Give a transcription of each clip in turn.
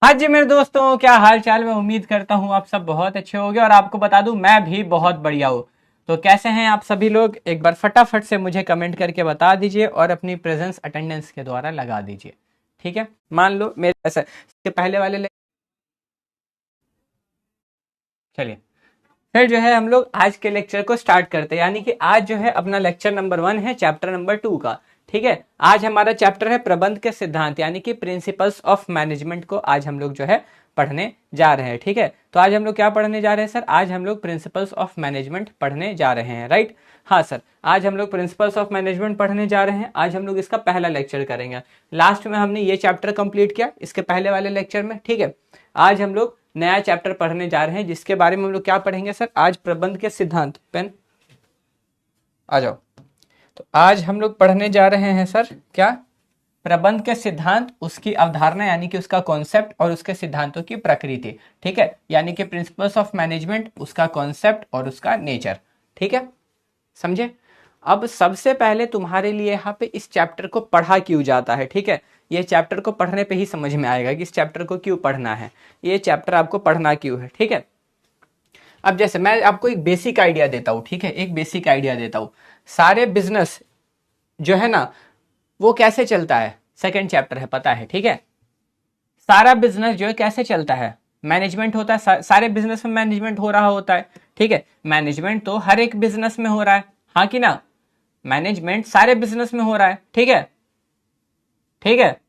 हाँ जी मेरे दोस्तों, क्या हाल चाल। मैं उम्मीद करता हूँ आप सब बहुत अच्छे होंगे और आपको बता दूं मैं भी बहुत बढ़िया हूँ। तो कैसे हैं आप सभी लोग, एक बार फटाफट से मुझे कमेंट करके बता दीजिए और अपनी प्रेजेंस अटेंडेंस के द्वारा लगा दीजिए। ठीक है, मान लो मेरे ऐसा इसके पहले वाले चलिए फिर जो है हम लोग आज के लेक्चर को स्टार्ट करते हैं। यानी कि आज जो है अपना लेक्चर नंबर 1 है चैप्टर नंबर 2 का। ठीक है, आज हमारा चैप्टर है प्रबंध के सिद्धांत यानी कि प्रिंसिपल्स ऑफ मैनेजमेंट को आज हम लोग जो है पढ़ने जा रहे हैं। ठीक है, तो आज हम लोग क्या पढ़ने जा रहे हैं सर? आज हम लोग प्रिंसिपल्स ऑफ मैनेजमेंट पढ़ने जा रहे हैं, राइट? हाँ सर, आज हम लोग प्रिंसिपल्स ऑफ मैनेजमेंट पढ़ने जा रहे हैं। आज हम लोग इसका पहला लेक्चर करेंगे। लास्ट में हमने ये चैप्टर कंप्लीट किया इसके पहले वाले लेक्चर में। ठीक है, आज हम लोग नया चैप्टर पढ़ने जा रहे हैं जिसके बारे में हम लोग क्या पढ़ेंगे सर? आज प्रबंध के सिद्धांत। पेन आ जाओ। तो आज हम लोग पढ़ने जा रहे हैं सर क्या? प्रबंध के सिद्धांत, उसकी अवधारणा यानी कि उसका कॉन्सेप्ट और उसके सिद्धांतों की प्रकृति। ठीक है, यानी कि प्रिंसिपल्स ऑफ मैनेजमेंट, उसका कॉन्सेप्ट और उसका नेचर। ठीक है, समझे? अब सबसे पहले तुम्हारे लिए यहाँ पे इस चैप्टर को पढ़ा क्यों जाता है। ठीक है, ये चैप्टर को पढ़ने पे ही समझ में आएगा कि इस चैप्टर को क्यों पढ़ना है, ये चैप्टर आपको पढ़ना क्यों है। ठीक है, अब जैसे मैं आपको एक बेसिक आइडिया देता हूँ। ठीक है, एक बेसिक आइडिया देता हूँ। सारे बिजनेस जो है ना वो कैसे चलता है, सेकेंड चैप्टर है, पता है? ठीक है, सारा बिजनेस जो है कैसे चलता है? मैनेजमेंट होता है, सारे बिजनेस में मैनेजमेंट हो रहा होता है। ठीक है, मैनेजमेंट तो हर एक बिजनेस में हो रहा है, हाँ कि ना? मैनेजमेंट सारे बिजनेस में हो रहा है। ठीक है, ठीक है,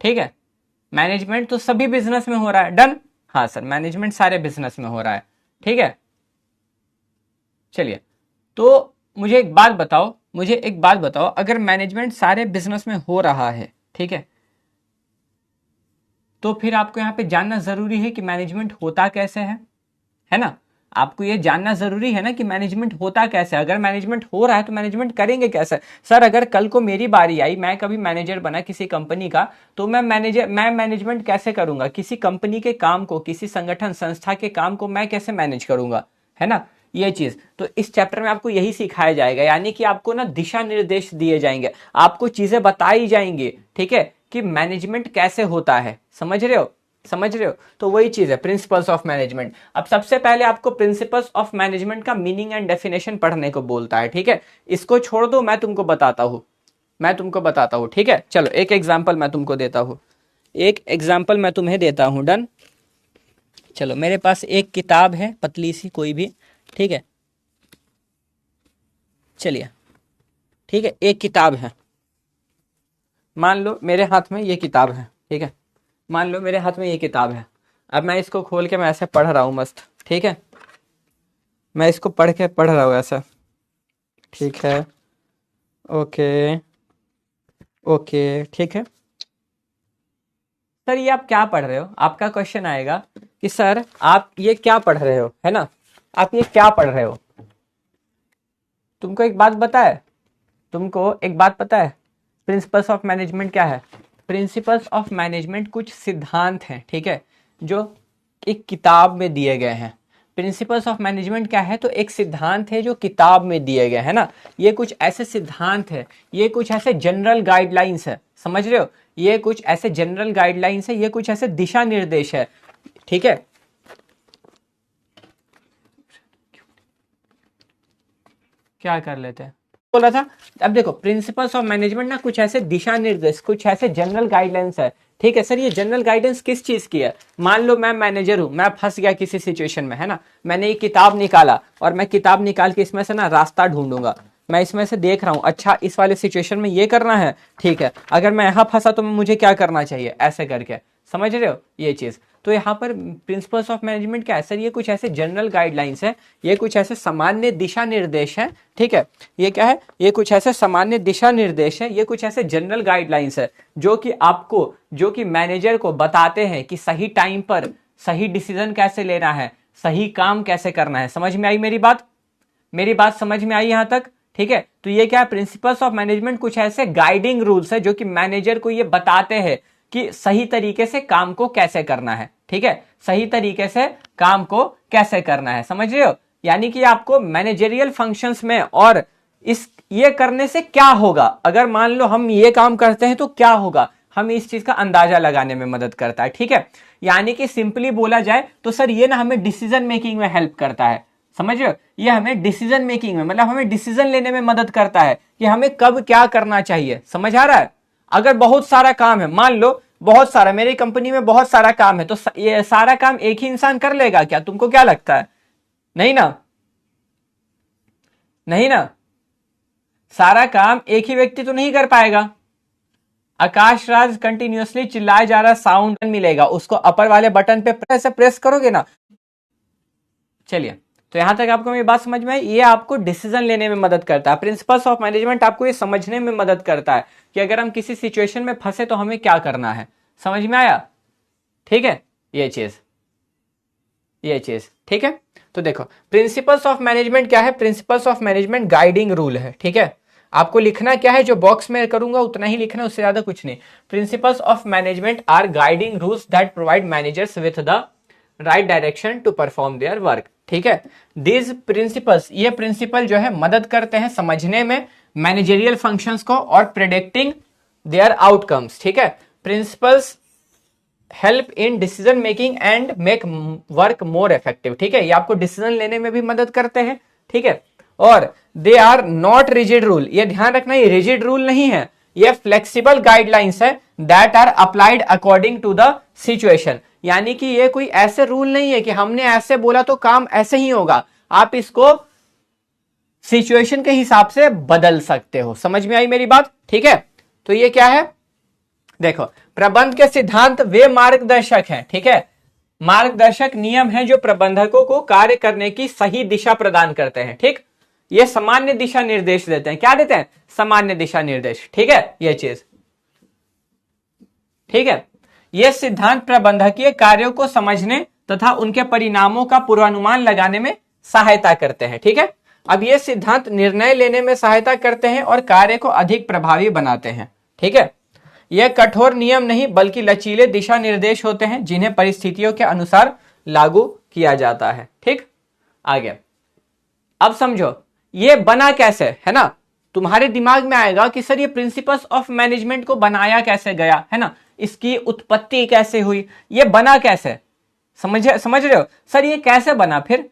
ठीक है, मैनेजमेंट तो सभी बिजनेस में हो रहा है। डन? हाँ सर, मैनेजमेंट सारे बिजनेस में हो रहा है। ठीक है, चलिए, तो मुझे एक बात बताओ, अगर मैनेजमेंट सारे बिजनेस में हो रहा है, ठीक है, तो फिर आपको यहाँ पे जानना जरूरी है कि मैनेजमेंट होता कैसे है ना? आपको ये जानना जरूरी है ना कि मैनेजमेंट होता कैसे है। अगर मैनेजमेंट हो रहा है तो मैनेजमेंट करेंगे कैसे? सर अगर कल को मेरी बारी आई, मैं कभी मैनेजर बना किसी कंपनी का, तो मैं मैनेजमेंट कैसे करूंगा? किसी कंपनी के काम को, किसी संगठन संस्था के काम को मैं कैसे मैनेज करूंगा, है ना? ये चीज तो इस चैप्टर में आपको यही सिखाया जाएगा। यानी कि आपको ना दिशा निर्देश दिए जाएंगे, आपको चीजें बताई जाएंगी। ठीक है, कि मैनेजमेंट कैसे होता है। समझ रहे हो? समझ रहे हो? तो वही चीज है प्रिंसिपल्स ऑफ मैनेजमेंट। अब सबसे पहले आपको प्रिंसिपल्स ऑफ मैनेजमेंट का मीनिंग एंड डेफिनेशन पढ़ने को बोलता है। ठीक है, इसको छोड़ दो, मैं तुमको बताता हूं। ठीक है, चलो एक एग्जांपल मैं तुमको देता हूं, एक एग्जांपल मैं तुम्हें देता हूं। डन? चलो, मेरे पास एक किताब है पतली सी कोई भी। ठीक है, चलिए, ठीक है, एक किताब है, मान लो मेरे हाथ में ये किताब है। ठीक है, मान लो मेरे हाथ में ये किताब है। अब मैं इसको खोल के मैं ऐसे पढ़ रहा हूँ मस्त। ठीक है, मैं इसको पढ़ रहा हूँ ऐसा। ठीक है, ओके, ओके, ठीक है। सर ये आप क्या पढ़ रहे हो? आपका क्वेश्चन आएगा कि सर आप ये क्या पढ़ रहे हो, है ना? आप ये क्या पढ़ रहे हो? तुमको एक बात पता है? तुमको एक बात पता है प्रिंसिपल्स ऑफ मैनेजमेंट क्या है? प्रिंसिपल्स ऑफ मैनेजमेंट कुछ सिद्धांत हैं, ठीक है, जो एक किताब में दिए गए हैं। प्रिंसिपल्स ऑफ मैनेजमेंट क्या है? तो एक सिद्धांत है जो किताब में दिए गए है ना। ये कुछ ऐसे सिद्धांत है, ये कुछ ऐसे जनरल गाइडलाइंस है, समझ रहे हो? ये कुछ ऐसे जनरल गाइडलाइंस है, ये कुछ ऐसे दिशा निर्देश है। ठीक है, क्या कर लेते हैं, बोला था। अब देखो, प्रिंसिपल्स ऑफ मैनेजमेंट ना कुछ ऐसे दिशा निर्देश, कुछ ऐसे जनरल गाइडलाइंस है। ठीक है सर, ये जनरल गाइडेंस किस चीज की है? मान लो मैं मैनेजर हूं, मैं फंस गया किसी सिचुएशन में, है ना, मैंने ये किताब निकाला और मैं किताब निकाल के इसमें से ना रास्ता ढूंढूंगा। मैं इसमें से देख रहा हूं, अच्छा इस वाले सिचुएशन में ये करना है, ठीक है, अगर मैं यहां फंसा तो मुझे क्या करना चाहिए, ऐसे करके। समझ रहे हो ये चीज? तो यहाँ पर प्रिंसिपल्स ऑफ मैनेजमेंट क्या है सर? ये कुछ ऐसे जनरल गाइडलाइंस है, ये कुछ ऐसे सामान्य दिशा निर्देश है। ठीक है, ये क्या है? ये कुछ ऐसे सामान्य दिशा निर्देश है, ये कुछ ऐसे जनरल गाइडलाइंस है जो कि आपको, जो कि मैनेजर को बताते हैं कि सही टाइम पर सही डिसीजन कैसे लेना है, सही काम कैसे करना है। समझ में आई मेरी बात? मेरी बात समझ में आई यहां तक? ठीक है, तो ये क्या है? प्रिंसिपल्स ऑफ मैनेजमेंट कुछ ऐसे गाइडिंग रूल्स है जो कि मैनेजर को ये बताते हैं कि सही तरीके से काम को कैसे करना है। ठीक है, सही तरीके से काम को कैसे करना है, समझ रहे हो? यानी कि आपको मैनेजरियल फंक्शंस में, और इस ये करने से क्या होगा, अगर मान लो हम ये काम करते हैं तो क्या होगा, हमें इस चीज का अंदाजा लगाने में मदद करता है। ठीक है, यानी कि सिंपली बोला जाए तो सर ये ना हमें डिसीजन मेकिंग में हेल्प करता है। समझ रहे हो, ये हमें डिसीजन मेकिंग में मतलब हमें डिसीजन लेने में मदद करता है कि हमें कब क्या करना चाहिए। समझ आ रहा है, अगर बहुत सारा काम है, मान लो बहुत सारा, मेरी कंपनी में बहुत सारा काम है, तो ये सारा काम एक ही इंसान कर लेगा क्या? तुमको क्या लगता है? नहीं ना, नहीं ना, सारा काम एक ही व्यक्ति तो नहीं कर पाएगा। आकाश राज कंटिन्यूअसली चिल्लाया जा रहा, साउंड मिलेगा उसको, अपर वाले बटन पे प्रेस करोगे ना। चलिए, तो यहां तक आपको मेरी बात समझ में आई। ये आपको डिसीजन लेने में मदद करता है। प्रिंसिपल्स ऑफ मैनेजमेंट आपको ये समझने में मदद करता है कि अगर हम किसी सिचुएशन में फंसे तो हमें क्या करना है। समझ में आया? ठीक है, ये चीज ठीक है। तो देखो प्रिंसिपल्स ऑफ मैनेजमेंट क्या है? Principles of management guiding rule है। ठीक है, आपको लिखना क्या है, जो बॉक्स में करूंगा उतना ही लिखना, उससे ज्यादा कुछ नहीं। Principles of management are guiding rules that provide managers with the right direction to perform their work. ठीक है, दिस प्रिंसिपल्स, ये प्रिंसिपल जो है मदद करते हैं समझने में मैनेजरियल फंक्शंस को और प्रेडिक्टिंग देयर आउटकम्स। ठीक है, principles help in decision making and make work more effective. ठीक है, ये आपको डिसीजन लेने में भी मदद करते हैं। ठीक है, और they are not rigid rule, ये ध्यान रखना, ये रिजिड रूल नहीं है, ये फ्लेक्सिबल गाइडलाइंस है that are applied according to the situation. यानी कि ये कोई ऐसे रूल नहीं है कि हमने ऐसे बोला तो काम ऐसे ही होगा, आप इसको सिचुएशन के हिसाब से बदल सकते हो। समझ में आई मेरी बात? ठीक है, तो ये क्या है, देखो प्रबंध के सिद्धांत वे मार्गदर्शक हैं। ठीक है, मार्गदर्शक नियम हैं जो प्रबंधकों को कार्य करने की सही दिशा प्रदान करते हैं। ठीक, ये सामान्य दिशा निर्देश देते हैं। क्या देते हैं? सामान्य दिशा निर्देश। ठीक है, ये चीज ठीक है। ये सिद्धांत प्रबंधकीय कार्यों को समझने तथा उनके परिणामों का पूर्वानुमान लगाने में सहायता करते हैं। ठीक है, अब ये सिद्धांत निर्णय लेने में सहायता करते हैं और कार्य को अधिक प्रभावी बनाते हैं। ठीक है, यह कठोर नियम नहीं बल्कि लचीले दिशा निर्देश होते हैं जिन्हें परिस्थितियों के अनुसार लागू किया जाता है। ठीक, आगे अब समझो ये बना कैसे है ना। तुम्हारे दिमाग में आएगा कि सर ये प्रिंसिपल्स ऑफ मैनेजमेंट को बनाया कैसे गया है ना, इसकी उत्पत्ति कैसे हुई, ये बना कैसे, समझ रहे हो? सर ये कैसे बना, फिर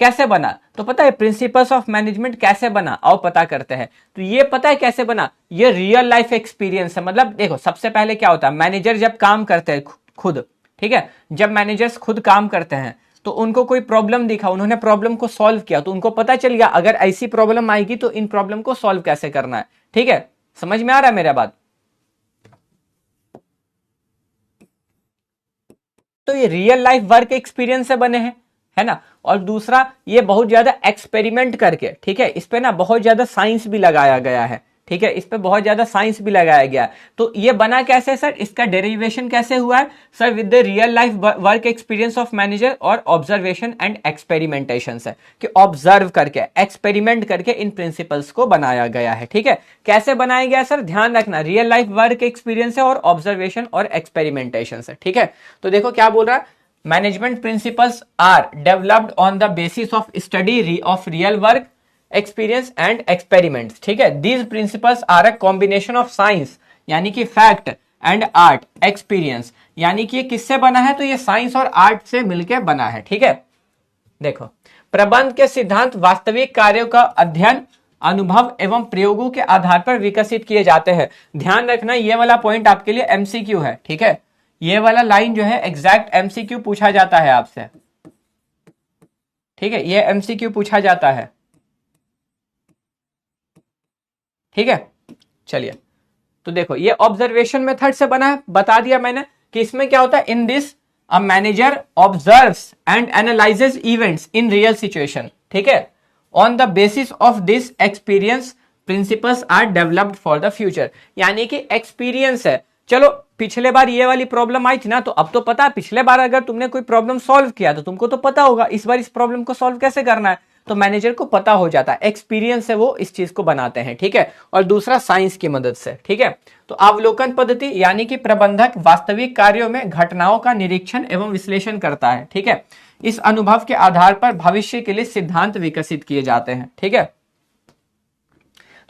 कैसे बना? तो पता है प्रिंसिपल्स ऑफ मैनेजमेंट कैसे बना, आओ पता करते हैं। तो ये पता है कैसे बना, ये रियल लाइफ एक्सपीरियंस है। मतलब देखो सबसे पहले क्या होता है, मैनेजर जब काम करते हैं खुद, ठीक है, जब मैनेजर्स खुद काम करते हैं तो उनको कोई प्रॉब्लम दिखा, उन्होंने प्रॉब्लम को सॉल्व किया, तो उनको पता चल गया अगर ऐसी प्रॉब्लम आएगी तो इन प्रॉब्लम को सॉल्व कैसे करना है। ठीक है, समझ में आ रहा है मेरा बात? तो ये रियल लाइफ वर्क एक्सपीरियंस से बने हैं, है ना। और दूसरा ये बहुत ज्यादा एक्सपेरिमेंट करके, ठीक है, इस पे ना बहुत ज्यादा साइंस भी लगाया गया है। ठीक है, इस पे बहुत ज्यादा साइंस भी लगाया गया। तो ये बना कैसे सर, इसका डेरिवेशन कैसे हुआ है sir? With the real life work experience of manager और ऑब्जर्वेशन एंड एक्सपेरिमेंटेशन है कि ऑब्जर्व करके एक्सपेरिमेंट करके इन प्रिंसिपल्स को बनाया गया है। ठीक है, कैसे बनाया गया सर, ध्यान रखना, रियल लाइफ वर्क एक्सपीरियंस है और ऑब्जर्वेशन और एक्सपेरिमेंटेशन है। ठीक है, तो देखो क्या बोल रहा है, management principles are developed on the basis of study of real work experience and experiments. ठीक है, these principles are a combination of science यानी कि फैक्ट एंड आर्ट, एक्सपीरियंस यानी कि ये किससे बना है, तो ये साइंस और आर्ट से मिलकर बना है। ठीक है, देखो प्रबंध के सिद्धांत वास्तविक कार्यों का अध्ययन, अनुभव एवं प्रयोगों के आधार पर विकसित किए जाते हैं। ध्यान रखना ये वाला पॉइंट आपके लिए एमसीक्यू है। ठीक है, ये वाला लाइन जो है एग्जैक्ट एमसीक्यू पूछा जाता है आपसे। ठीक है, ये एमसीक्यू पूछा जाता है। ठीक है, चलिए तो देखो ये ऑब्जर्वेशन मेथड से बना है, बता दिया मैंने कि इसमें क्या होता है, in this a manager observes and analyses events in real situation. ठीक है, on the basis of this experience principles are developed for the future. यानी कि एक्सपीरियंस है, चलो पिछले बार ये वाली प्रॉब्लम आई थी ना, तो अब तो पता है, पिछले बार अगर तुमने कोई प्रॉब्लम सॉल्व किया तो तुमको तो पता होगा इस बार इस प्रॉब्लम को सॉल्व कैसे करना है, तो मैनेजर को पता हो जाता है, एक्सपीरियंस से वो इस चीज को बनाते हैं। ठीक है, और दूसरा साइंस की मदद से। ठीक है, तो अवलोकन पद्धति यानी कि प्रबंधक वास्तविक कार्यों में घटनाओं का निरीक्षण एवं विश्लेषण करता है। ठीक है, इस अनुभव के आधार पर भविष्य के लिए सिद्धांत विकसित किए जाते हैं। ठीक है,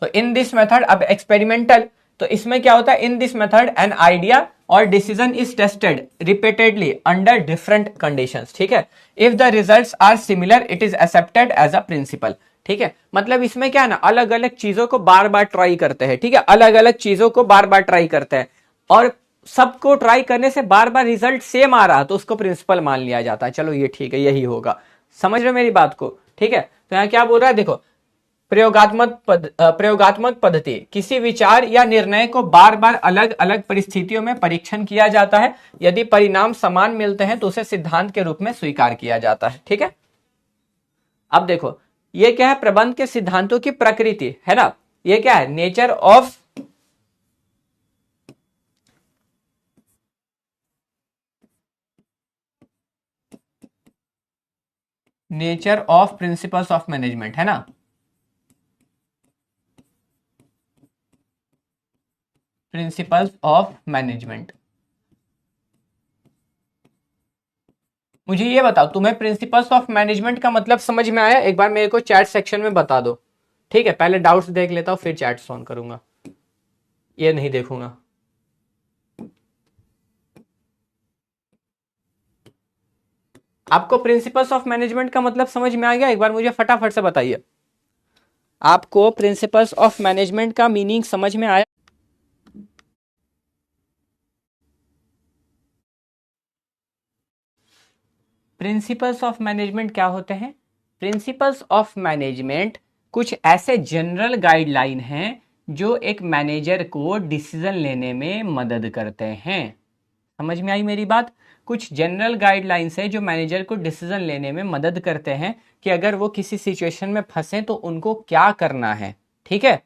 तो इन दिस मेथड, अब एक्सपेरिमेंटल तो इसमें क्या होता है, in this method an idea or decision is tested repeatedly under different conditions, ठीक है। If the results are similar it is accepted as a principle, ठीक है। मतलब इसमें क्या है ना, अलग अलग चीजों को बार बार ट्राई करते हैं, ठीक है, अलग अलग चीजों को बार बार ट्राई करते हैं और सबको ट्राई करने से बार बार रिजल्ट सेम आ रहा तो उसको प्रिंसिपल मान लिया जाता है। चलो ये ठीक है, यही होगा, समझ रहे हो मेरी बात को, ठीक है। तो यहाँ क्या बोल रहा है, देखो प्रयोगात्मक पद्धति किसी विचार या निर्णय को बार बार अलग अलग परिस्थितियों में परीक्षण किया जाता है, यदि परिणाम समान मिलते हैं तो उसे सिद्धांत के रूप में स्वीकार किया जाता है, ठीक है। अब देखो ये क्या है, प्रबंध के सिद्धांतों की प्रकृति है ना, ये क्या है, nature of principles of management है ना, प्रिंसिपल्स ऑफ मैनेजमेंट। मुझे ये बताओ तुम्हें प्रिंसिपल्स ऑफ मैनेजमेंट का मतलब समझ में आया? एक बार मेरे को चैट सेक्शन में बता दो, ठीक है। पहले डाउट्स देख लेता हूं फिर चैट ऑन करूंगा, ये नहीं देखूंगा। आपको प्रिंसिपल्स ऑफ मैनेजमेंट का मतलब समझ में आ गया? एक बार मुझे फटाफट से बताइए, आपको प्रिंसिपल्स ऑफ मैनेजमेंट का मीनिंग समझ में आया? प्रिंसिपल्स ऑफ मैनेजमेंट क्या होते हैं? प्रिंसिपल्स ऑफ मैनेजमेंट कुछ ऐसे जनरल गाइडलाइन हैं जो एक मैनेजर को डिसीजन लेने में मदद करते हैं। समझ में आई मेरी बात? कुछ जनरल गाइडलाइंस है जो मैनेजर को डिसीजन लेने में मदद करते हैं कि अगर वो किसी सिचुएशन में फंसे तो उनको क्या करना है, ठीक है,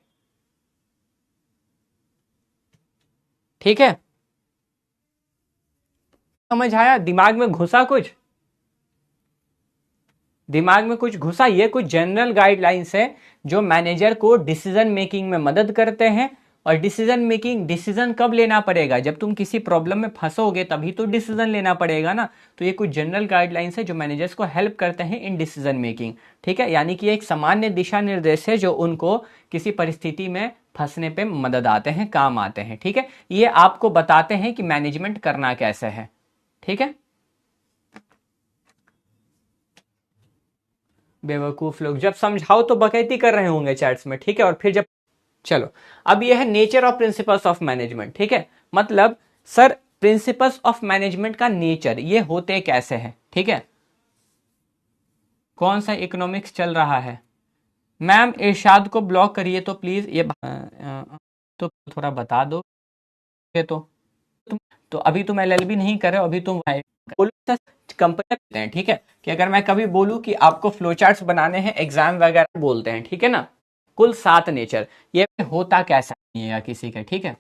ठीक है। समझ आया? दिमाग में घुसा कुछ? दिमाग में कुछ घुसा? ये कुछ जनरल गाइडलाइंस है जो मैनेजर को डिसीजन मेकिंग में मदद करते हैं। और डिसीजन कब लेना पड़ेगा? जब तुम किसी प्रॉब्लम में फंसोगे तभी तो डिसीजन लेना पड़ेगा ना। तो ये कुछ जनरल गाइडलाइंस है जो मैनेजर्स को हेल्प करते हैं इन डिसीजन मेकिंग, ठीक है। यानी कि एक सामान्य दिशा निर्देश है जो उनको किसी परिस्थिति में फंसने पे मदद आते हैं, काम आते हैं, ठीक है। ये आपको बताते हैं कि मैनेजमेंट करना कैसे है, ठीक है। बेवकूफ लोग, जब समझाओ तो बकैती कर रहे होंगे चैट्स में, ठीक है। और फिर जब, चलो अब यह है nature of principles of management, ठीक है। मतलब सर प्रिंसिपल्स ऑफ मैनेजमेंट का नेचर ये होते कैसे हैं, ठीक है। कौन सा इकोनॉमिक्स चल रहा है? मैम इरशाद को ब्लॉक करिए तो प्लीज, ये तो थोड़ा बता दो। तो अभी तुम एलएलबी नहीं कर रहे हो, अभी तुम कंपनी हैं, ठीक है। कि अगर मैं कभी बोलूं कि आपको फ्लो चार्ट्स बनाने हैं एग्जाम वगैरह बोलते हैं, ठीक है ना। कुल 7 नेचर, ये होता कैसा नहीं है किसी का, ठीक है।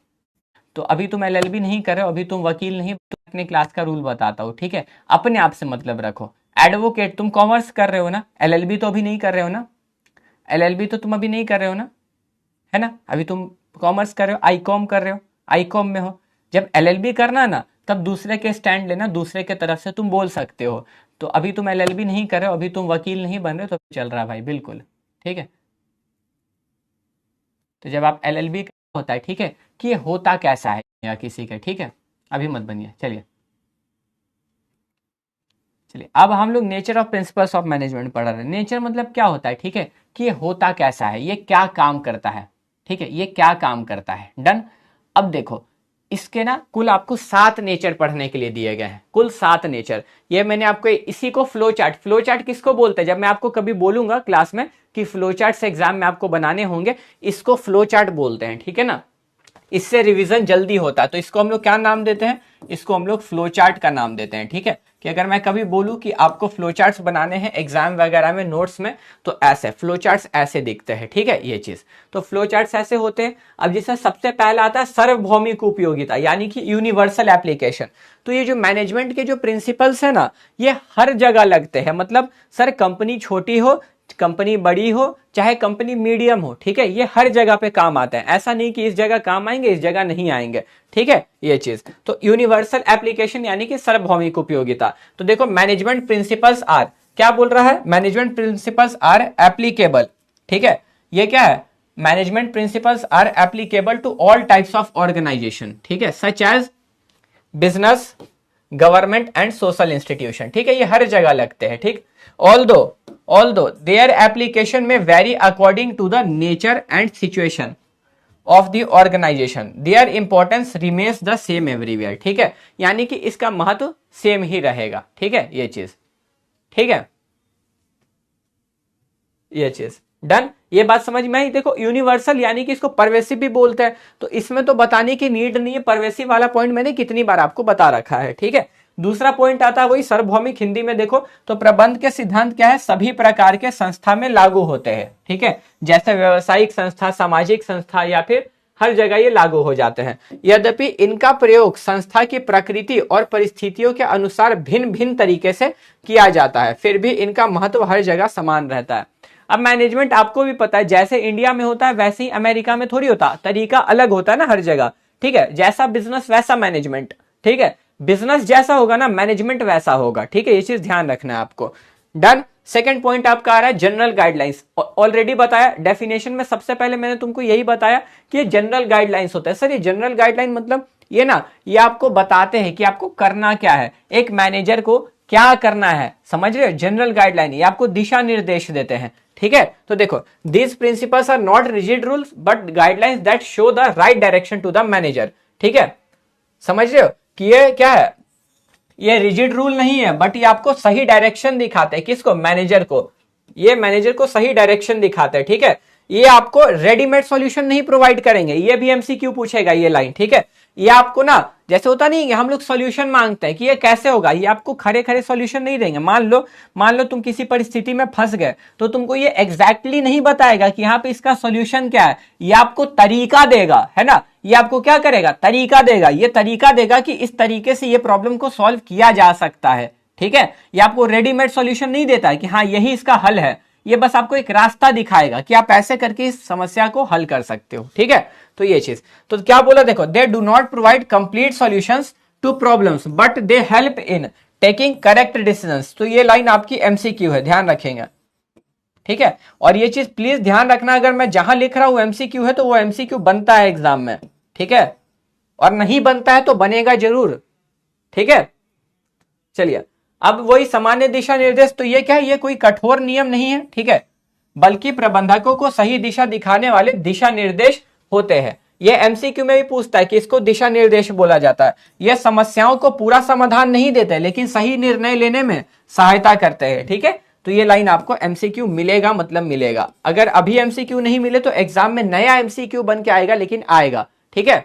तो अभी तुम एलएलबी नहीं कर रहे हो, अभी तुम वकील नहीं, तुम अपने क्लास का रूल बताता हूँ, ठीक है। अपने आप से मतलब रखो। एडवोकेट, तुम कॉमर्स कर रहे हो ना, एलएलबी तो अभी नहीं कर रहे हो ना, एलएलबी तो तुम अभी नहीं कर रहे हो ना, है ना। अभी तुम कॉमर्स कर रहे हो, आईकॉम कर रहे हो, आईकॉम में हो। जब एलएलबी करना ना तब दूसरे के स्टैंड लेना, दूसरे के तरफ से तुम बोल सकते हो। तो अभी तुम एलएलबी नहीं कर रहे हो, अभी तुम वकील नहीं बन रहे हो, तो चल रहा भाई, बिल्कुल ठीक है। तो जब आप एलएलबी होता है, ठीक है, कि ये होता कैसा है या किसी का, ठीक है। अभी मत बनिए, चलिए चलिए। अब हम लोग nature of principles of management पढ़ रहे हैं। नेचर मतलब क्या होता है, ठीक है, कि ये होता कैसा है, ये क्या काम करता है, ठीक है, ये क्या काम करता है। डन। अब देखो इसके ना कुल आपको 7 नेचर पढ़ने के लिए दिए गए हैं, कुल 7 नेचर। ये मैंने आपको इसी को फ्लो चार्ट किसको बोलते हैं? जब मैं आपको कभी बोलूंगा क्लास में कि फ्लो चार्ट एग्जाम में आपको बनाने होंगे, इसको फ्लो चार्ट बोलते हैं, ठीक है ना। इससे रिवीजन जल्दी होता है, तो इसको हम लोग क्या नाम देते हैं? इसको हम लोग फ्लो चार्ट का नाम देते हैं, ठीक है। कि अगर मैं कभी बोलूं कि आपको फ्लो चार्ट्स बनाने हैं एग्जाम वगैरह में, नोट्स में, तो ऐसे फ्लो चार्ट्स ऐसे दिखते हैं, ठीक है, ये चीज। तो फ्लो चार्ट्स ऐसे होते हैं। अब जिसमें सबसे पहला आता है सार्वभौमिक उपयोगिता, यानी कि यूनिवर्सल एप्लीकेशन। तो ये जो मैनेजमेंट के जो प्रिंसिपल्स है ना, ये हर जगह लगते हैं। मतलब सर कंपनी छोटी हो, कंपनी बड़ी हो, चाहे कंपनी मीडियम हो, ठीक है, ये हर जगह पे काम आते हैं। ऐसा नहीं कि इस जगह काम आएंगे इस जगह नहीं आएंगे, ठीक है, ये चीज। तो यूनिवर्सल एप्लीकेशन यानी कि सार्वभौमिक उपयोगिता। तो देखो मैनेजमेंट प्रिंसिपल्स आर, क्या बोल रहा है? मैनेजमेंट प्रिंसिपल्स आर एप्लीकेबल, ठीक है। ये क्या है? Management principles are applicable to all types of organisation, ठीक है, such as business, government and social institution, ठीक है, ये हर जगह लगते हैं, ठीक। Although their application may vary according to the nature and situation of the organisation, their importance remains the same everywhere, ठीक है, यानी कि इसका महत्व सेम ही रहेगा, ठीक है, ये चीज, ठीक है, ये चीज डन। ये बात समझ में आई। देखो यूनिवर्सल यानी कि इसको परवेसिव भी बोलते हैं, तो इसमें तो बताने की नीड नहीं है, परवेसिव वाला पॉइंट मैंने कितनी बार आपको बता रखा है, ठीक है। दूसरा पॉइंट आता है वही सार्वभौमिक, हिंदी में देखो तो प्रबंध के सिद्धांत क्या है, सभी प्रकार के संस्था में लागू होते हैं, ठीक है, जैसे व्यवसायिक संस्था, सामाजिक संस्था या फिर हर जगह ये लागू हो जाते हैं। यद्यपि इनका प्रयोग संस्था की प्रकृति और परिस्थितियों के अनुसार भिन्न भिन्न तरीके से किया जाता है, फिर भी इनका महत्व हर जगह समान रहता है। अब मैनेजमेंट आपको भी पता है, जैसे इंडिया में होता है वैसे ही अमेरिका में थोड़ी होता, तरीका अलग होता है ना हर जगह, ठीक है, जैसा बिजनेस वैसा मैनेजमेंट, ठीक है, बिजनेस जैसा होगा ना मैनेजमेंट वैसा होगा, ठीक है, ये चीज ध्यान रखना है आपको। डन। सेकंड पॉइंट आपका आ रहा है जनरल गाइडलाइंस, ऑलरेडी बताया डेफिनेशन में, सबसे पहले मैंने तुमको यही बताया कि ये जनरल गाइडलाइंस होता है। सर ये जनरल गाइडलाइन मतलब ये ना, ये आपको बताते हैं कि आपको करना क्या है, एक मैनेजर को क्या करना है, समझ रहे हो, जनरल गाइडलाइन ये आपको दिशा निर्देश देते हैं, ठीक है। तो देखो these principles are not rigid rules but guidelines that show the right direction to the manager, ठीक है, समझ रहे हो कि ये क्या है, ये रिजिड रूल नहीं है बट ये आपको सही डायरेक्शन दिखाते हैं, किसको, मैनेजर को, ये मैनेजर को सही डायरेक्शन दिखाते हैं, ठीक है। ये आपको रेडीमेड सॉल्यूशन नहीं प्रोवाइड करेंगे, ये भी एमसीक्यू पूछेगा ये लाइन, ठीक है। ये आपको ना जैसे होता नहीं, हम लोग सॉल्यूशन मांगते हैं कि ये कैसे होगा, ये आपको खड़े खड़े सॉल्यूशन नहीं देंगे। मान लो तुम किसी परिस्थिति में फंस गए तो तुमको ये एग्जैक्टली नहीं बताएगा कि यहाँ पे इसका सॉल्यूशन क्या है, ये आपको तरीका देगा, है ना, ये आपको क्या करेगा, तरीका देगा, ये तरीका देगा कि इस तरीके से ये प्रॉब्लम को सॉल्व किया जा सकता है, ठीक है। ये आपको रेडीमेड सॉल्यूशन नहीं देता है कि हाँ यही इसका हल है, ये बस आपको एक रास्ता दिखाएगा कि आप ऐसे करके इस समस्या को हल कर सकते हो, ठीक है। तो ये चीज, तो क्या बोला देखो, they do not provide complete solutions to problems but they help in taking correct decisions. तो ये लाइन आपकी एमसीक्यू है, ध्यान रखेंगे, ठीक है। और ये चीज प्लीज ध्यान रखना, अगर मैं जहां लिख रहा हूं एमसीक्यू है तो वो एमसीक्यू बनता है एग्जाम में, ठीक है, और नहीं बनता है तो बनेगा जरूर, ठीक है। चलिए अब वही सामान्य दिशा निर्देश, तो ये क्या है, ये कोई कठोर नियम नहीं है, ठीक है, बल्कि प्रबंधकों को सही दिशा दिखाने वाले दिशा निर्देश होते हैं। ये एमसीक्यू में भी पूछता है कि इसको दिशा निर्देश बोला जाता है। ये समस्याओं को पूरा समाधान नहीं देते लेकिन सही निर्णय लेने में सहायता करते हैं, ठीक है। तो ये लाइन आपको एमसीक्यू मिलेगा, मतलब मिलेगा, अगर अभी एमसीक्यू नहीं मिले तो एग्जाम में नया एमसीक्यू बन के आएगा, लेकिन आएगा, ठीक है।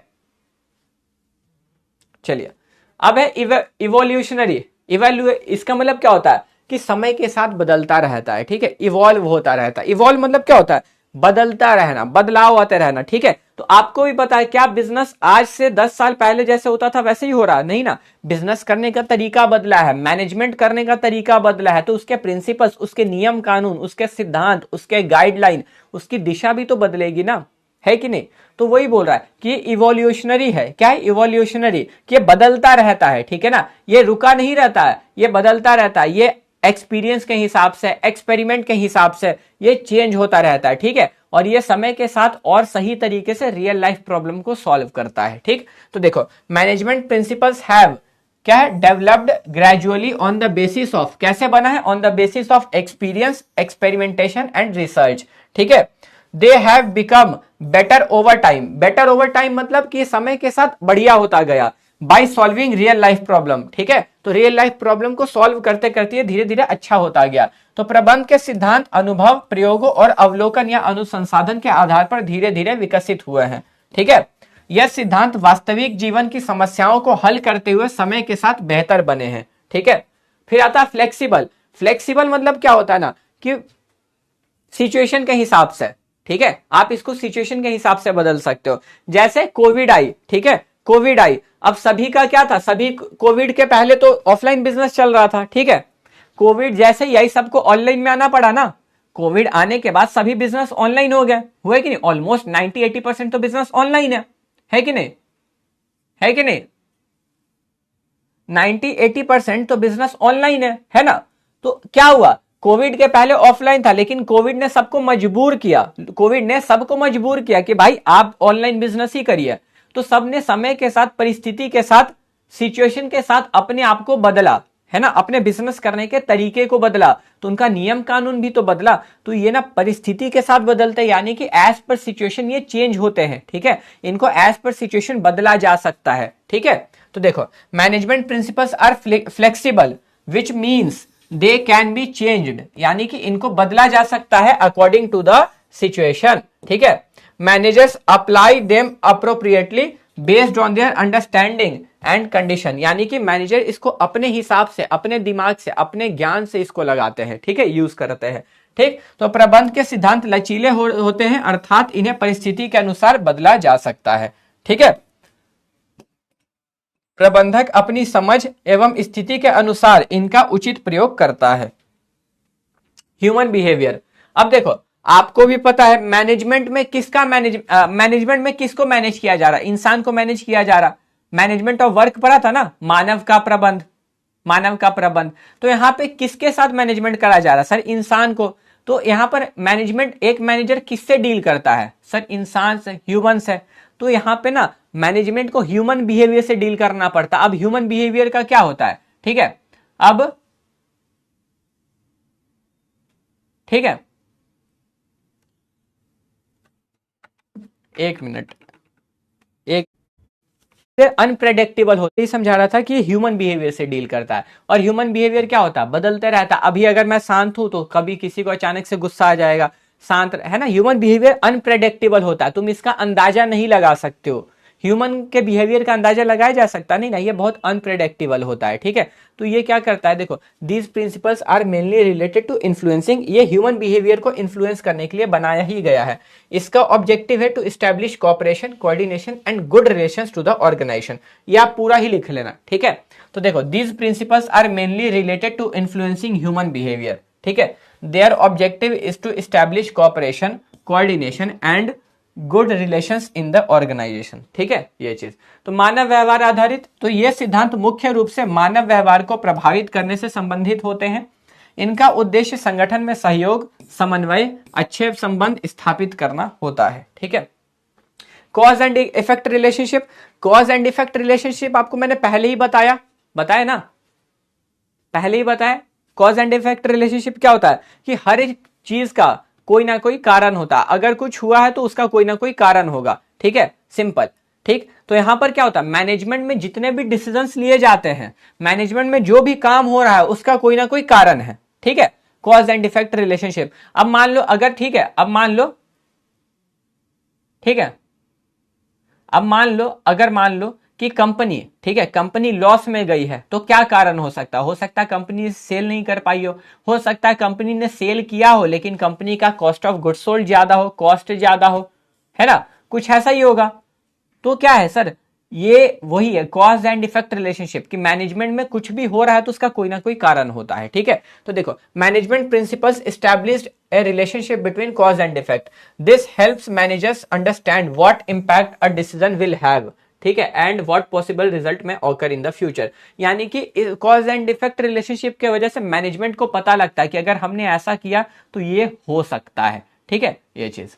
चलिए अब है इवोल्यूशनरी, इसका मतलब क्या होता है कि समय के साथ बदलता रहता है, ठीक है, इवॉल्व होता रहता है। इवॉल्व मतलब क्या होता है, बदलता रहना, बदलाव आते रहना, ठीक है। तो आपको भी पता है क्या बिजनेस आज से 10 साल पहले जैसे होता था वैसे ही हो रहा नहीं ना, बिजनेस करने का तरीका बदला है, मैनेजमेंट करने का तरीका बदला है, तो उसके प्रिंसिपल्स, उसके नियम कानून, उसके सिद्धांत, उसके गाइडलाइन, उसकी दिशा भी तो बदलेगी ना, है कि नहीं। तो वही बोल रहा है कि इवोल्यूशनरी है, क्या है, इवोल्यूशनरी, कि ये बदलता रहता है, ठीक है ना, ये रुका नहीं रहता है, ये बदलता रहता है, ये एक्सपीरियंस के हिसाब से, एक्सपेरिमेंट के हिसाब से ये चेंज होता रहता है, ठीक है। और ये समय के साथ और सही तरीके से रियल लाइफ प्रॉब्लम को सॉल्व करता है, ठीक। तो देखो मैनेजमेंट प्रिंसिपल्स हैव क्या है, developed gradually on the basis of, कैसे बना है, on the basis of experience, experimentation and research, ठीक है। They have become better over time, better over time मतलब कि समय के साथ बढ़िया होता गया, by solving real life problem, ठीक है। तो रियल लाइफ प्रॉब्लम को सॉल्व करते करते धीरे धीरे अच्छा होता गया। तो प्रबंध के सिद्धांत अनुभव, प्रयोगों और अवलोकन या अनुसंधान के आधार पर धीरे धीरे विकसित हुए हैं, ठीक है। यह सिद्धांत वास्तविक जीवन की समस्याओं को हल करते हुए समय के साथ बेहतर बने हैं, ठीक है। फिर आता है फ्लेक्सिबल, फ्लेक्सिबल मतलब क्या होता है ना कि सिचुएशन के हिसाब से, ठीक है, आप इसको सिचुएशन के हिसाब से बदल सकते हो। जैसे कोविड आई, ठीक है, कोविड आई, अब सभी का क्या था, सभी कोविड के पहले तो ऑफलाइन बिजनेस चल रहा था, ठीक है, कोविड जैसे यही सबको ऑनलाइन में आना पड़ा ना, कोविड आने के बाद सभी बिजनेस ऑनलाइन हो गए, हुए कि नहीं, ऑलमोस्ट 90-80% तो बिजनेस ऑनलाइन है कि नहीं, है कि नहीं, 90-80% तो बिजनेस ऑनलाइन है ना। तो क्या हुआ, कोविड के पहले ऑफलाइन था, लेकिन कोविड ने सबको मजबूर किया कि भाई आप ऑनलाइन बिजनेस ही करिए। तो सबने समय के साथ, परिस्थिति के साथ, सिचुएशन के साथ अपने आप को बदला, है ना, अपने बिजनेस करने के तरीके को बदला, तो उनका नियम कानून भी तो बदला। तो ये ना परिस्थिति के साथ बदलते हैं, यानी कि एज पर सिचुएशन ये चेंज होते हैं, ठीक है, इनको एज पर सिचुएशन बदला जा सकता है, ठीक है। तो देखो, management principles are flexible which means they can be changed, यानी कि इनको बदला जा सकता है अकॉर्डिंग टू द सिचुएशन, ठीक है। Managers apply them appropriately based on their understanding and condition, यानी कि मैनेजर इसको अपने हिसाब से, अपने दिमाग से, अपने ज्ञान से इसको लगाते हैं, ठीक है, यूज करते हैं, ठीक। तो प्रबंध के सिद्धांत लचीले होते हैं, अर्थात इन्हें परिस्थिति के अनुसार बदला जा सकता है, ठीक है। प्रबंधक अपनी समझ एवं स्थिति के अनुसार इनका उचित प्रयोग करता है। ह्यूमन बिहेवियर, अब देखो आपको भी पता है मैनेजमेंट में किसको मैनेज किया जा रहा है, इंसान को मैनेज किया जा रहा। मैनेजमेंट ऑफ वर्क पढ़ा था ना, मानव का प्रबंध। तो यहां पे किसके साथ मैनेजमेंट करा जा रहा है सर, इंसान को। तो यहां पर मैनेजमेंट, एक मैनेजर किससे डील करता है सर, इंसान से, ह्यूमन से। तो यहां पे ना मैनेजमेंट को ह्यूमन बिहेवियर से डील करना पड़ता। अब ह्यूमन बिहेवियर का क्या होता है, ठीक है, अब ठीक है, एक मिनट, एक अनप्रेडिक्टेबल होते ही समझा रहा था कि ह्यूमन बिहेवियर से डील करता है। और ह्यूमन बिहेवियर क्या होता है, बदलते रहता है। अभी अगर मैं शांत हूं तो कभी किसी को अचानक से गुस्सा आ जाएगा, शांत है ना। ह्यूमन बिहेवियर अनप्रेडिक्टेबल होता है, तुम इसका अंदाजा नहीं लगा सकते हो। ह्यूमन के बिहेवियर का अंदाजा लगाया जा सकता नहीं ना, ये बहुत अनप्रेडिक्टेबल होता है, ठीक है। तो ये क्या करता है, देखो, these principles are mainly related to influencing, ये ह्यूमन बिहेवियर को इन्फ्लुएंस करने के लिए बनाया ही गया है। इसका ऑब्जेक्टिव है to establish cooperation, coordination and good relations to the organisation. ये आप पूरा ही लिख लेना, ठीक है। तो देखो, these principles are mainly related to influencing human behaviour, ठीक है। Their objective is to establish cooperation, coordination and good relations in the organisation, ठीक है, ये चीज। तो मानव व्यवहार आधारित, तो ये सिद्धांत मुख्य रूप से मानव व्यवहार को प्रभावित करने से संबंधित होते हैं। इनका उद्देश्य संगठन में सहयोग, समन्वय, अच्छे संबंध स्थापित करना होता है, ठीक है। Cause and effect relationship, cause and effect relationship आपको मैंने पहले ही बताया ना, पहले ही बताया। कॉज एंड इफेक्ट रिलेशनशिप क्या होता है कि हर एक चीज का कोई ना कोई कारण होता है, अगर कुछ हुआ है तो उसका कोई ना कोई कारण होगा, ठीक है, सिंपल, ठीक। तो यहां पर क्या होता है, मैनेजमेंट में जितने भी डिसीजंस लिए जाते हैं, मैनेजमेंट में जो भी काम हो रहा है उसका कोई ना कोई कारण है, ठीक है। कॉज एंड इफेक्ट रिलेशनशिप, अब मान लो अगर, ठीक है, अब मान लो, ठीक है, अब मान लो कि कंपनी, ठीक है, कंपनी लॉस में गई है, तो क्या कारण हो सकता है कंपनी सेल नहीं कर पाई हो सकता है कंपनी ने सेल किया हो लेकिन कंपनी का कॉस्ट ऑफ गुड्स सोल्ड ज्यादा हो, कॉस्ट ज्यादा हो, है ना, कुछ ऐसा ही होगा। तो क्या है सर, ये वही है कॉज एंड इफेक्ट रिलेशनशिप, कि मैनेजमेंट में कुछ भी हो रहा है तो उसका कोई ना कोई कारण होता है, ठीक है। तो देखो, management principles established A relationship between cause and effect, this helps managers understand what impact a decision will have, ठीक है, एंड व्हाट पॉसिबल रिजल्ट में ऑकर इन द फ्यूचर। यानी कि कॉज एंड इफेक्ट रिलेशनशिप के वजह से management को पता लगता है कि अगर हमने ऐसा किया तो ये हो सकता है, ठीक है, ये चीज।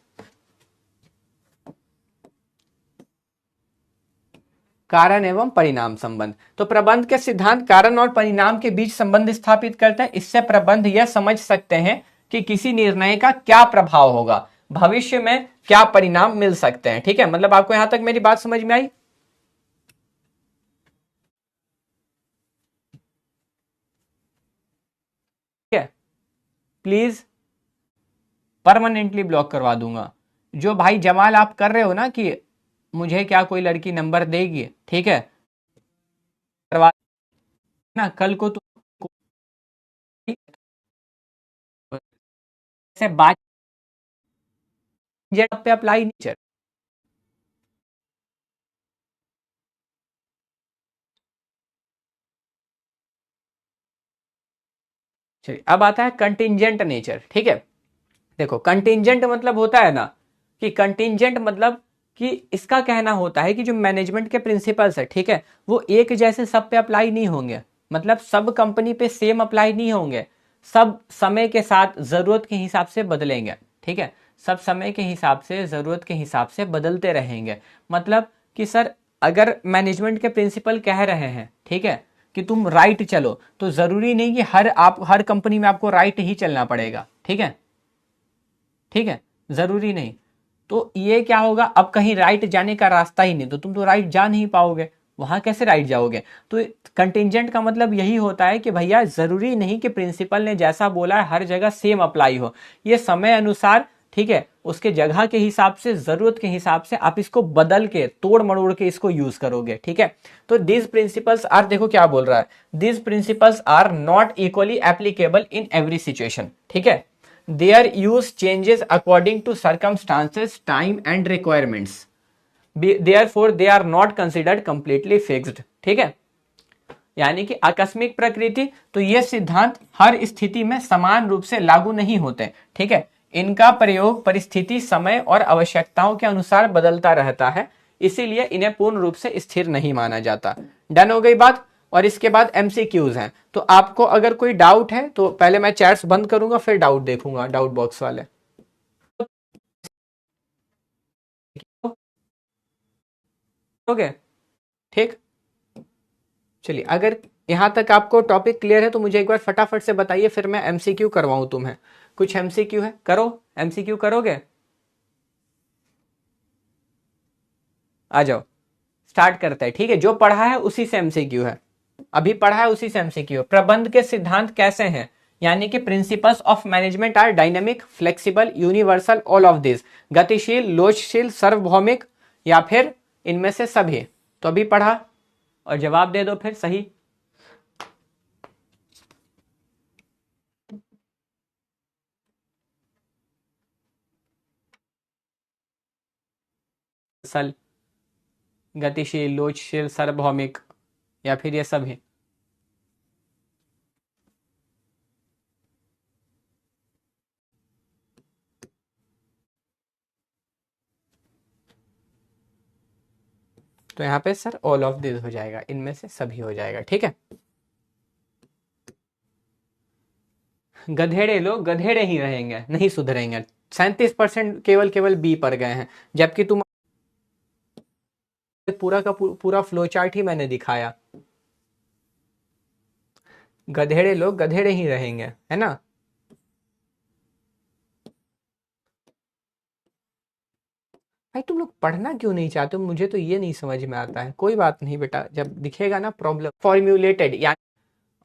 कारण एवं परिणाम संबंध, तो प्रबंध के सिद्धांत कारण और परिणाम के बीच संबंध स्थापित करते हैं। इससे प्रबंध यह समझ सकते हैं कि किसी निर्णय का क्या प्रभाव होगा, भविष्य में क्या परिणाम मिल सकते हैं, ठीक है। मतलब आपको यहां तक मेरी बात समझ में आई? ठीक है, प्लीज परमानेंटली ब्लॉक करवा दूंगा। जो भाई जमाल आप कर रहे हो ना कि मुझे क्या कोई लड़की नंबर देगी, ठीक है, करवा ना, कल को तुम से बात पे अप्लाई नहीं चल। चलिए, अब आता है कंटिंजेंट नेचर, ठीक है। देखो, कंटिंजेंट मतलब होता है ना कि कंटिंजेंट मतलब कि इसका कहना होता है कि जो मैनेजमेंट के प्रिंसिपल्स है, ठीक है, वो एक जैसे सब पे अप्लाई नहीं होंगे, मतलब सब कंपनी पे सेम अप्लाई नहीं होंगे। सब समय के साथ जरूरत के हिसाब से बदलेंगे। ठीक है, सब समय के हिसाब से, जरूरत के हिसाब से बदलते रहेंगे। मतलब कि सर अगर मैनेजमेंट के प्रिंसिपल कह रहे हैं, ठीक है, कि तुम राइट चलो, तो जरूरी नहीं कि हर कंपनी में आपको राइट ही चलना पड़ेगा। ठीक है, ठीक है, जरूरी नहीं। तो ये क्या होगा, अब कहीं राइट जाने का रास्ता ही नहीं, तो तुम तो राइट जा नहीं पाओगे, वहां कैसे राइट जाओगे। तो कंटिंजेंट का मतलब यही होता है कि भैया जरूरी नहीं कि प्रिंसिपल ने जैसा बोला है हर जगह सेम अप्लाई हो, ये समय अनुसार, ठीक है, उसके जगह के हिसाब से, जरूरत के हिसाब से आप इसको बदल के, तोड़ मरोड़ के इसको यूज करोगे। ठीक है, तो दिस प्रिंसिपल्स आर, देखो क्या बोल रहा है, this principles are not equally applicable in every situation. ठीक है, their use changes according to circumstances, time and requirements. Therefore they are not considered completely fixed. ठीक है, यानी कि आकस्मिक प्रकृति, तो ये सिद्धांत हर स्थिति में समान रूप से लागू नहीं होते। ठीक है, इनका प्रयोग परिस्थिति, समय और आवश्यकताओं के अनुसार बदलता रहता है, इसीलिए इन्हें पूर्ण रूप से स्थिर नहीं माना जाता। डन हो गई बात। और इसके बाद एमसीक्यूज हैं, तो आपको अगर कोई डाउट है तो पहले मैं चैट्स बंद करूंगा, फिर डाउट देखूंगा, डाउट बॉक्स वाले। ओके, ठीक, चलिए, अगर यहां तक आपको टॉपिक क्लियर है तो मुझे एक बार फटाफट से बताइए, फिर मैं एमसीक्यू करवाऊं तुम्हें। कुछ एमसीक्यू है, करो, एमसीक्यू करोगे, आ जाओ, स्टार्ट करते हैं। ठीक है, जो पढ़ा है उसी से एमसीक्यू है, अभी पढ़ा है उसी से एमसीक्यू। प्रबंध के सिद्धांत कैसे हैं, यानी कि principles of management are dynamic, flexible, universal, all of this, गतिशील, लोचशील, सार्वभौमिक, या फिर इनमें से सभी। तो अभी पढ़ा और जवाब दे दो फिर सही। सल, गतिशील, लोचशील, सार्वभौमिक, या फिर ये सभी। तो यहां पे सर ऑल ऑफ दिस हो जाएगा, इनमें से सभी हो जाएगा। ठीक है, गधेड़े लोग गधेड़े ही रहेंगे, नहीं सुधरेंगे। 37% केवल केवल बी पर गए हैं, जबकि तुम पूरा का पूरा फ्लो चार्ट ही मैंने दिखाया। गधेड़े लोग गधेड़े ही रहेंगे, है ना। भाई तुम लोग पढ़ना क्यों नहीं चाहते हो, मुझे तो ये नहीं समझ में आता है। कोई बात नहीं बेटा, जब दिखेगा ना प्रॉब्लम फॉर्म्यूलेटेड, यानी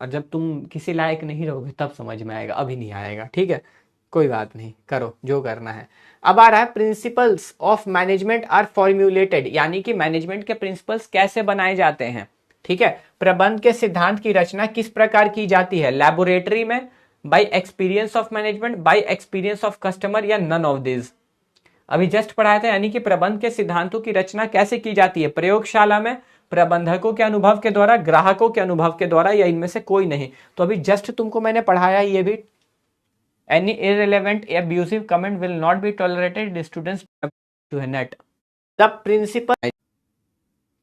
और जब तुम किसी लायक नहीं रहोगे तब समझ में आएगा, अभी नहीं आएगा। ठीक है, कोई बात नहीं, करो जो करना है। अब आ रहा है प्रिंसिपल्स ऑफ मैनेजमेंट आर फॉर्म्यूलेटेड, यानी कि मैनेजमेंट के प्रिंसिपल्स कैसे बनाए जाते हैं। ठीक है, प्रबंध के सिद्धांत की रचना किस प्रकार की जाती है, लैबोरेटरी में, bye experience of management, bye experience of customer, या नन ऑफ दिस। अभी जस्ट पढ़ाया था, यानी कि प्रबंध के सिद्धांतों की रचना कैसे की जाती है, प्रयोगशाला में, प्रबंधकों के अनुभव के द्वारा, ग्राहकों के अनुभव के द्वारा, या इनमें से कोई नहीं। तो अभी जस्ट तुमको मैंने पढ़ाया ये भी, any irrelevant abusive comment will not be tolerated, students to net the principle.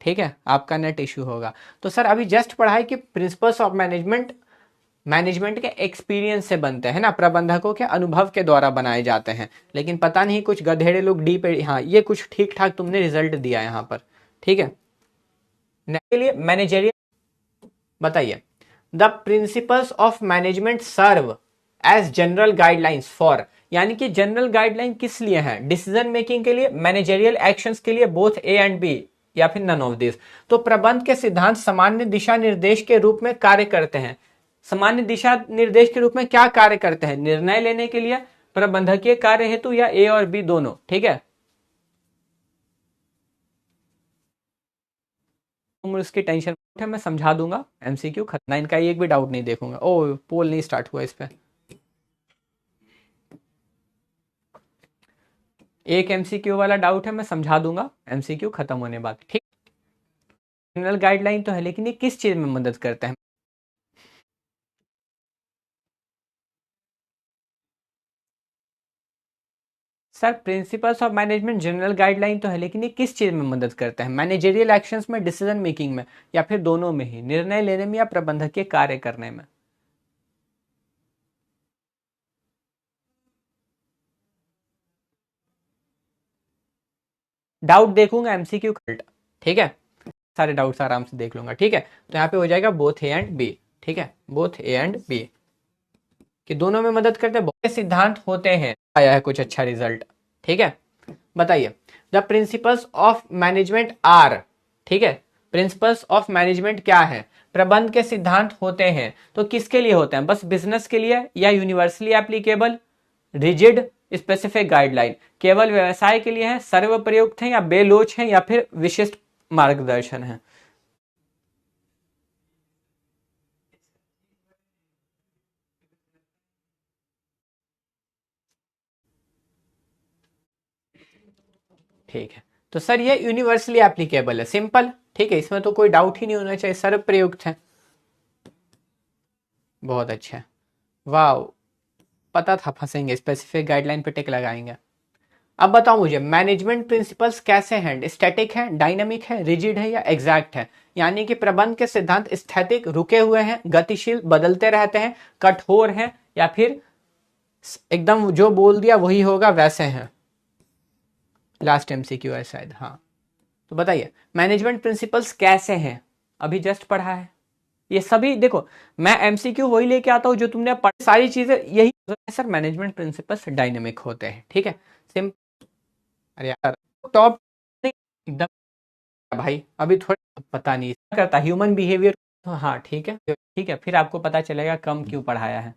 ठीक है, आपका नेट इश्यू होगा। तो सर अभी जस्ट पढ़ाई कि प्रिंसिपल्स ऑफ मैनेजमेंट के एक्सपीरियंस से बनते हैं ना, प्रबंधकों के अनुभव के द्वारा बनाए जाते हैं। लेकिन पता नहीं कुछ गधेड़े लोग डी पे, हाँ ये कुछ ठीक ठाक तुमने रिजल्ट दिया यहाँ पर। ठीक है, के लिए मैनेजरियल बताइए, the principles of management serve as general guidelines for, यानी कि जनरल गाइडलाइन किस लिए है, डिसीजन मेकिंग के लिए, मैनेजरियल एक्शंस के लिए, बोथ ए एंड बी, या फिर नन ऑफ दिस। तो प्रबंध के सिद्धांत सामान्य दिशा निर्देश के रूप में कार्य करते हैं। सामान्य दिशा निर्देश के रूप में क्या कार्य करते हैं, निर्णय लेने के लिए, प्रबंधकीय कार्य हेतु, या ए और बी दोनों। ठीक है, तुम उसकी टेंशन है, मैं समझा दूंगा, एमसीक्यू खतना, इनका एक भी डाउट नहीं देखूंगा। ओ पोल नहीं स्टार्ट हुआ इस पे, एक एमसीक्यू वाला डाउट है, मैं समझा दूंगा एमसीक्यू खत्म होने बाद। ठीक, जनरल गाइडलाइन तो है, लेकिन ये किस चीज में मदद करता है। Sir principles of management general guideline तो है, लेकिन ये किस चीज में मदद करता है, मैनेजरियल एक्शंस में, डिसीजन मेकिंग में, या फिर दोनों में ही, निर्णय लेने में या प्रबंधकीय कार्य करने में। डाउट देखूंगा एमसीक्यू, ठीक है, सारे डाउट्स आराम से देख लूंगा, ठीक है। तो यहाँ पे हो जाएगा बोथ ए एंड बी, ठीक है, बोथ ए एंड बी कि दोनों में मदद करते हैं, बहुत सिद्धांत होते हैं, आया है कुछ अच्छा रिजल्ट, ठीक है। बताइए, the principles of management are, ठीक है, प्रिंसिपल्स ऑफ मैनेजमेंट क्या है, प्रबंध के सिद्धांत होते हैं, तो किसके लिए होते हैं, बस बिजनेस के लिए या universally applicable, rigid, specific guideline, केवल व्यवसाय के लिए है, सर्व प्रयुक्त है या बेलोच है या फिर विशिष्ट मार्गदर्शन है। ठीक है, तो सर ये यूनिवर्सली एप्लीकेबल है, सिंपल, ठीक है, इसमें तो कोई डाउट ही नहीं होना चाहिए, सर्व प्रयुक्त है, बहुत अच्छा है, वाह, पता था फंसेंगे, स्पेसिफिक गाइडलाइन पे टिक लगाएंगे। अब बताओ मुझे मैनेजमेंट प्रिंसिपल्स कैसे हैं, स्टैटिक है, डायनामिक है, रिजिड है या एग्जैक्ट है, यानी कि प्रबंध के सिद्धांत स्थैतिक रुके हुए हैं, गतिशील बदलते रहते हैं, कठोर हैं या फिर एकदम जो बोल दिया वही होगा वैसे हैं। लास्ट एमसीक्यू है शायद, हाँ, तो बताइए मैनेजमेंट प्रिंसिपल्स कैसे हैं, अभी जस्ट पढ़ा है ये सभी, देखो मैं एमसीक्यू वही लेके आता हूं जो तुमने पढ़ी सारी चीजें यही। सर मैनेजमेंट प्रिंसिपल्स डायनेमिक होते हैं, ठीक है, सिंपल, अरे यार टॉप एकदम, भाई अभी थोड़ा पता नहीं क्या करता ह्यूमन बिहेवियर, तो हाँ ठीक है, ठीक है, फिर आपको पता चलेगा कम क्यों पढ़ाया है।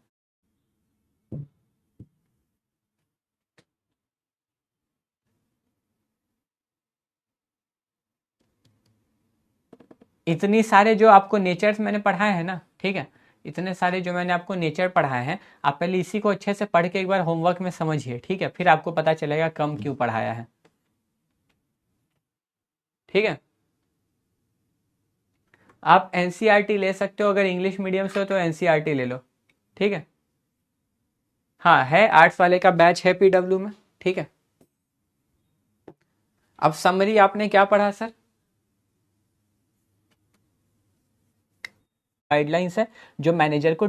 इतनी सारे जो आपको नेचर्स मैंने पढ़ाए हैं ना, ठीक है, इतने सारे जो मैंने आपको नेचर पढ़ाए हैं, आप पहले इसी को अच्छे से पढ़ के एक बार होमवर्क में समझिए, ठीक है, फिर आपको पता चलेगा कम क्यों पढ़ाया है, ठीक है। आप एनसीईआरटी ले सकते हो, अगर इंग्लिश मीडियम से हो तो एनसीईआरटी ले लो, ठीक है, हाँ है, आर्ट्स वाले का बैच है पीडब्ल्यू में, ठीक है। अब समरी आपने क्या पढ़ा सर, गाइडलाइंस है जो मैनेजर को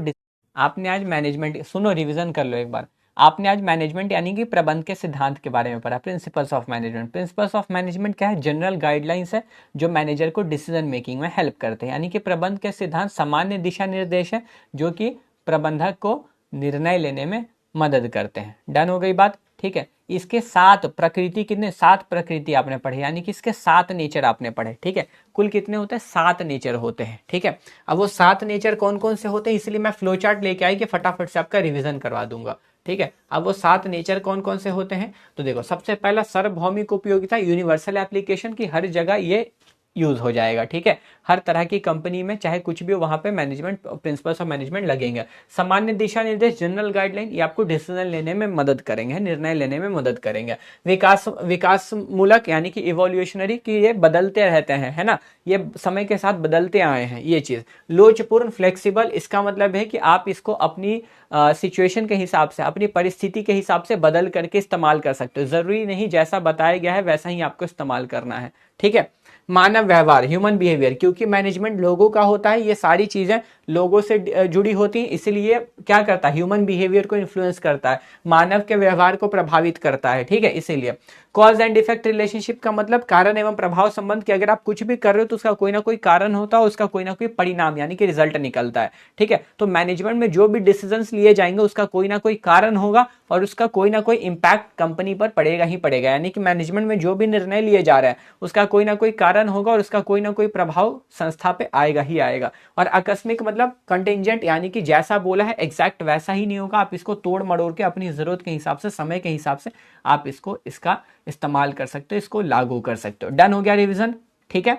आपने आज मैनेजमेंट, सुनो रिवीजन कर लो एक बार, आपने आज मैनेजमेंट यानी कि प्रबंध के सिद्धांत के बारे में पढ़ा, principles of management, principles of management क्या है, जनरल गाइडलाइंस है जो मैनेजर को डिसीजन मेकिंग में हेल्प करते हैं, यानी कि प्रबंध के सिद्धांत सामान्य दिशा निर्देश है जो कि प्रबंधक को निर्णय लेने में मदद करते हैं। डन हो गई बात, ठीक है। इसके सात प्रकृति, कितने, सात प्रकृति आपने पढ़े, यानी कि इसके सात नेचर आपने पढ़े, ठीक है, कुल कितने होते हैं, सात नेचर होते हैं, ठीक है। अब वो सात नेचर कौन कौन से होते हैं, इसलिए मैं फ्लो चार्ट लेके आई कि फटाफट से आपका रिवीजन करवा दूंगा, ठीक है। अब वो सात नेचर कौन कौन से होते हैं, तो देखो सबसे पहला सार्वभौमिक उपयोगिता, यूनिवर्सल एप्लीकेशन की हर जगह ये यूज हो जाएगा, ठीक है, हर तरह की कंपनी में चाहे कुछ भी हो वहां पे मैनेजमेंट प्रिंसिपल्स ऑफ मैनेजमेंट लगेंगे। सामान्य दिशा निर्देश, जनरल गाइडलाइन, ये आपको डिसीजन लेने में मदद करेंगे, निर्णय लेने में मदद करेंगे। विकास मूलक यानी कि इवोल्यूशनरी, की ये बदलते रहते हैं, है ना, ये समय के साथ बदलते आए हैं ये चीज। लोचपूर्ण, फ्लेक्सिबल, इसका मतलब है कि आप इसको अपनी सिचुएशन के हिसाब से, अपनी परिस्थिति के हिसाब से बदल करके इस्तेमाल कर सकते हो, जरूरी नहीं जैसा बताया गया है वैसा ही आपको इस्तेमाल करना है, ठीक है। मानव व्यवहार, ह्यूमन बिहेवियर, क्योंकि मैनेजमेंट लोगों का होता है, ये सारी चीजें लोगों से जुड़ी होती हैं, इसलिए क्या करता है, ह्यूमन बिहेवियर को इन्फ्लुएंस करता है, मानव के व्यवहार को प्रभावित करता है, ठीक है, इसीलिए। कॉज एंड इफेक्ट रिलेशनशिप का मतलब कारण एवं प्रभाव संबंध, कि अगर आप कुछ भी कर रहे हो तो उसका कोई ना कोई कारण होता है, उसका कोई ना कोई परिणाम यानी कि रिजल्ट निकलता है, ठीक है। तो मैनेजमेंट में जो भी डिसीजंस लिए जाएंगे उसका कोई ना कोई कारण होगा और उसका कोई ना कोई इंपैक्ट कंपनी पर पड़ेगा ही पड़ेगा, यानी कि मैनेजमेंट में जो भी निर्णय लिए जा रहे हैं उसका कोई ना कोई कारण होगा और उसका कोई ना कोई प्रभाव संस्था पे आएगा ही आएगा। और आकस्मिक मतलब कंटिंजेंट, यानी कि जैसा बोला है एग्जैक्ट वैसा ही नहीं होगा, आप इसको तोड़ मड़ोड़ के अपनी जरूरत के हिसाब से, समय के हिसाब से आप इसको, इसका इस्तेमाल कर सकते हो, इसको लागू कर सकते हो। डन हो गया रिवीजन, ठीक है,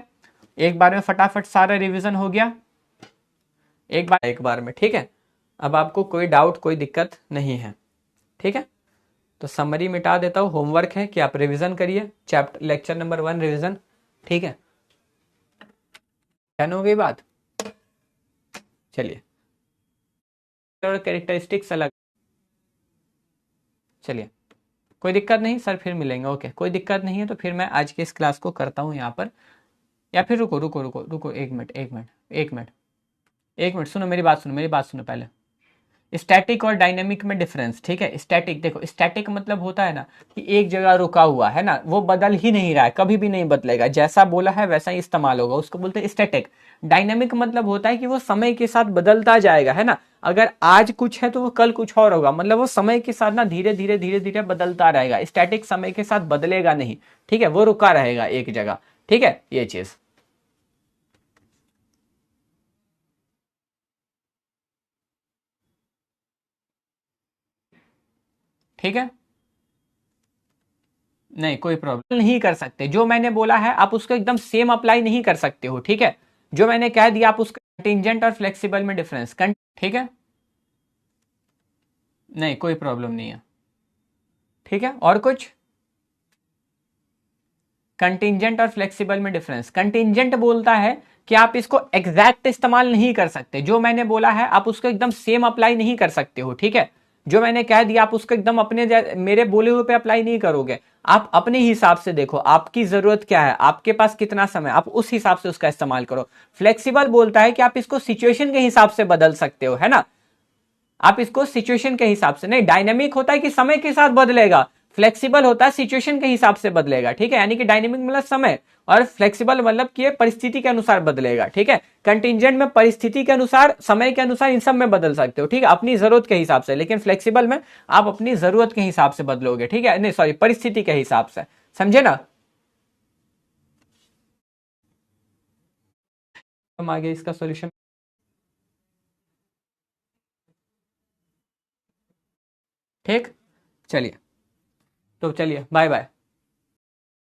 एक बार में फटाफट सारा रिवीजन हो गया, एक बार में, ठीक है। अब आपको कोई डाउट, कोई दिक्कत नहीं है, ठीक है। तो समरी मिटा देता हूं, होमवर्क है कि आप रिवीजन करिए, चैप्टर लेक्चर नंबर 1 रिवीजन, ठीक है। डन हो गई बात, चलिए, कैरेक्टरिस्टिक्स अलग, चलिए कोई दिक्कत नहीं सर, फिर मिलेंगे, ओके, कोई दिक्कत नहीं है, तो फिर मैं आज की इस क्लास को करता हूं यहाँ पर, या फिर रुको रुको रुको रुको, एक मिनट एक मिनट एक मिनट एक मिनट, सुनो मेरी बात सुनो, मेरी बात सुनो पहले, स्टैटिक और डायनेमिक में डिफरेंस, ठीक है। स्टैटिक, देखो स्टैटिक मतलब होता है ना कि एक जगह रुका हुआ है ना, वो बदल ही नहीं रहा है, कभी भी नहीं बदलेगा, जैसा बोला है वैसा ही इस्तेमाल होगा, उसको बोलते हैं स्टैटिक। डायनेमिक मतलब होता है कि वो समय के साथ बदलता जाएगा, है ना। अगर आज कुछ है तो वो कल कुछ और होगा, मतलब वो समय के साथ ना धीरे धीरे धीरे धीरे बदलता रहेगा। स्टैटिक समय के साथ बदलेगा नहीं, ठीक है, वो रुका रहेगा एक जगह, ठीक है, ये चीज। ठीक है, नहीं कोई प्रॉब्लम नहीं कर सकते, जो मैंने बोला है आप उसको एकदम सेम अप्लाई नहीं कर सकते हो, ठीक है। जो मैंने कह दिया आप उसका कंटिंजेंट और फ्लेक्सिबल में डिफरेंस, ठीक है, नहीं कोई प्रॉब्लम नहीं है, ठीक है। और कुछ, कंटिंजेंट और फ्लेक्सिबल में डिफरेंस, कंटिंजेंट बोलता है कि आप इसको एग्जैक्ट इस्तेमाल नहीं कर सकते, जो मैंने बोला है आप उसको एकदम सेम अप्लाई नहीं कर सकते हो, ठीक है। जो मैंने कह दिया आप उसको एकदम अपने मेरे बोले हुए पे अप्लाई नहीं करोगे, आप अपने हिसाब से देखो आपकी जरूरत क्या है, आपके पास कितना समय, आप उस हिसाब से उसका इस्तेमाल करो। फ्लेक्सिबल बोलता है कि आप इसको सिचुएशन के हिसाब से बदल सकते हो, है ना। आप इसको सिचुएशन के हिसाब से नहीं, डायनेमिक होता है कि समय के साथ बदलेगा, फ्लेक्सिबल होता है सिचुएशन के हिसाब से बदलेगा, ठीक है। यानी कि डायनेमिक मतलब समय, और फ्लेक्सिबल मतलब कि परिस्थिति के अनुसार बदलेगा, ठीक है। कंटिंजेंट में परिस्थिति के अनुसार, समय के अनुसार, इन सब में बदल सकते हो, ठीक है, अपनी जरूरत के हिसाब से। लेकिन फ्लेक्सिबल में आप अपनी जरूरत के हिसाब से बदलोगे, ठीक है, नहीं सॉरी, परिस्थिति के हिसाब से, समझे ना। हम आगे इसका सोल्यूशन, ठीक, चलिए, तो चलिए बाय बाय।